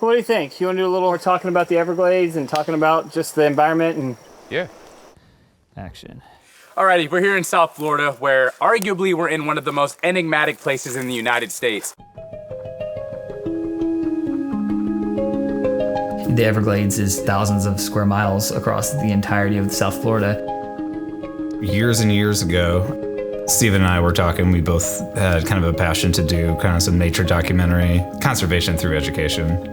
What do you think? You want to do a little more talking about the Everglades and talking about just the environment and... Yeah. Action. Alrighty, we're here in South Florida, where arguably we're in one of the most enigmatic places in the United States. The Everglades is thousands of square miles across the entirety of South Florida. Years and years ago, Steve and I were talking, we both had kind of a passion to do kind of some nature documentary, conservation through education.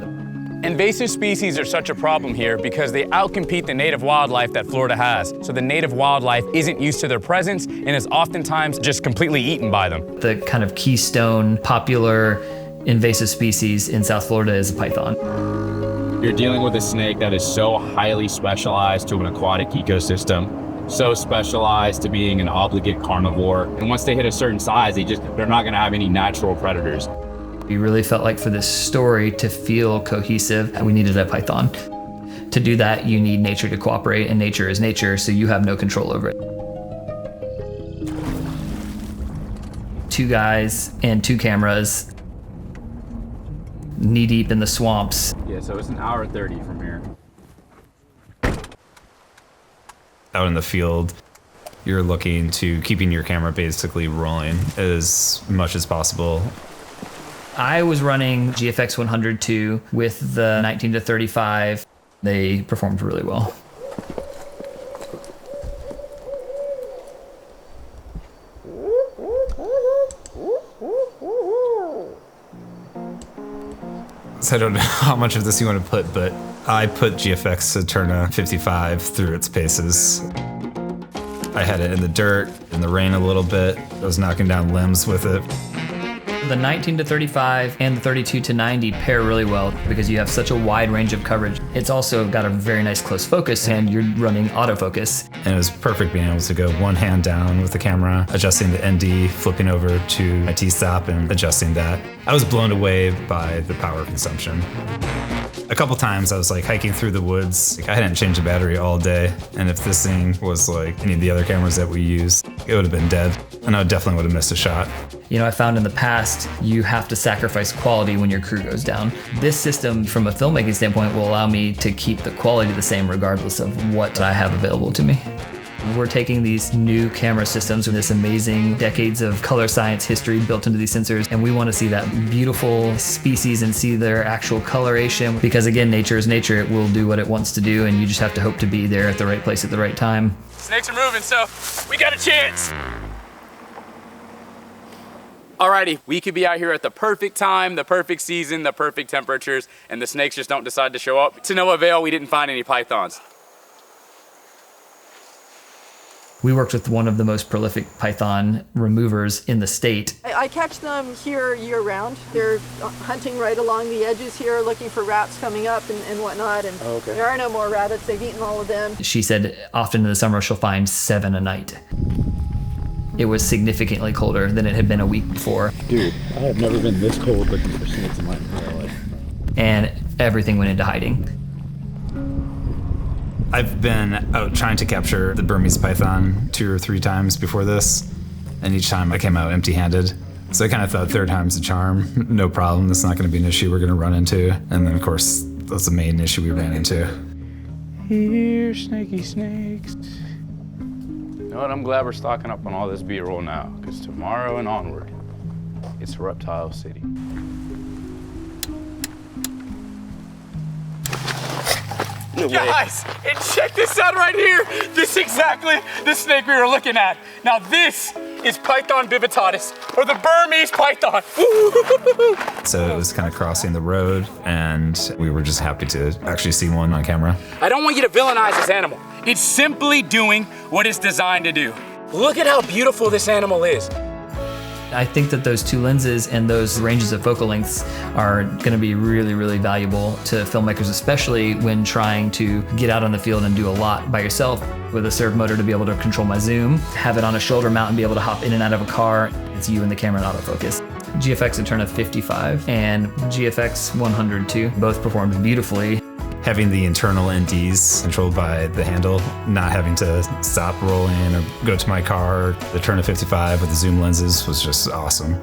Invasive species are such a problem here because they outcompete the native wildlife that Florida has. So the native wildlife isn't used to their presence and is oftentimes just completely eaten by them. The kind of keystone popular invasive species in South Florida is a python. You're dealing with a snake that is so highly specialized to an aquatic ecosystem, so specialized to being an obligate carnivore. And once they hit a certain size, they're not gonna have any natural predators. We really felt like for this story to feel cohesive, we needed a python. To do that, you need nature to cooperate, and nature is nature, so you have no control over it. 2 guys and 2 cameras, knee deep in the swamps. Yeah, so it's an hour 30 from here. Out in the field, you're looking to keeping your camera basically rolling as much as possible. I was running GFX100 with the 19-35. They performed really well. So I don't know how much of this you want to put, but I put GFX to turn a 55 through its paces. I had it in the dirt, in the rain a little bit. I was knocking down limbs with it. The 19-35 and the 32-90 pair really well because you have such a wide range of coverage. It's also got a very nice close focus and you're running autofocus. And it was perfect being able to go one hand down with the camera, adjusting the ND, flipping over to my T-stop and adjusting that. I was blown away by the power consumption. A couple times I was like hiking through the woods. I hadn't changed the battery all day. And if this thing was like any of the other cameras that we used, it would have been dead. And I definitely would have missed a shot. You know, I found in the past, you have to sacrifice quality when your crew goes down. This system, from a filmmaking standpoint, will allow me to keep the quality the same regardless of what I have available to me. We're taking these new camera systems with this amazing decades of color science history built into these sensors, and we want to see that beautiful species and see their actual coloration. Because again, nature is nature. It will do what it wants to do, and you just have to hope to be there at the right place at the right time. Snakes are moving, so we got a chance. Alrighty, we could be out here at the perfect time, the perfect season, the perfect temperatures, and the snakes just don't decide to show up. To no avail, we didn't find any pythons. We worked with one of the most prolific python removers in the state. I catch them here year-round. They're hunting right along the edges here, looking for rats coming up and whatnot, and there are no more rabbits. They've eaten all of them. She said often in the summer she'll find 7 a night. It was significantly colder than it had been a week before. Dude, I have never been this cold looking for snakes in my entire life. And everything went into hiding. I've been out trying to capture the Burmese python 2 or 3 times before this, and each time I came out empty-handed. So I kind of thought 3rd time's a charm. No problem, that's not going to be an issue we're going to run into. And then of course, that's the main issue we ran into. Here, snaky snakes. You know what, I'm glad we're stocking up on all this B-roll now, because tomorrow and onward, it's Reptile City. No guys, and check this out right here. This is exactly the snake we were looking at. Now this is Python vivittatus, or the Burmese python. So it was kind of crossing the road, and we were just happy to actually see one on camera. I don't want you to villainize this animal. It's simply doing what it's designed to do. Look at how beautiful this animal is. I think that those 2 lenses and those ranges of focal lengths are going to be really, really valuable to filmmakers, especially when trying to get out on the field and do a lot by yourself. With a servo motor to be able to control my zoom, have it on a shoulder mount and be able to hop in and out of a car. It's you and the camera in autofocus. GFX would turn a 55 and GFX 100 both performed beautifully. Having the internal NDs controlled by the handle, not having to stop rolling or go to my car, the turn of 55 with the zoom lenses was just awesome.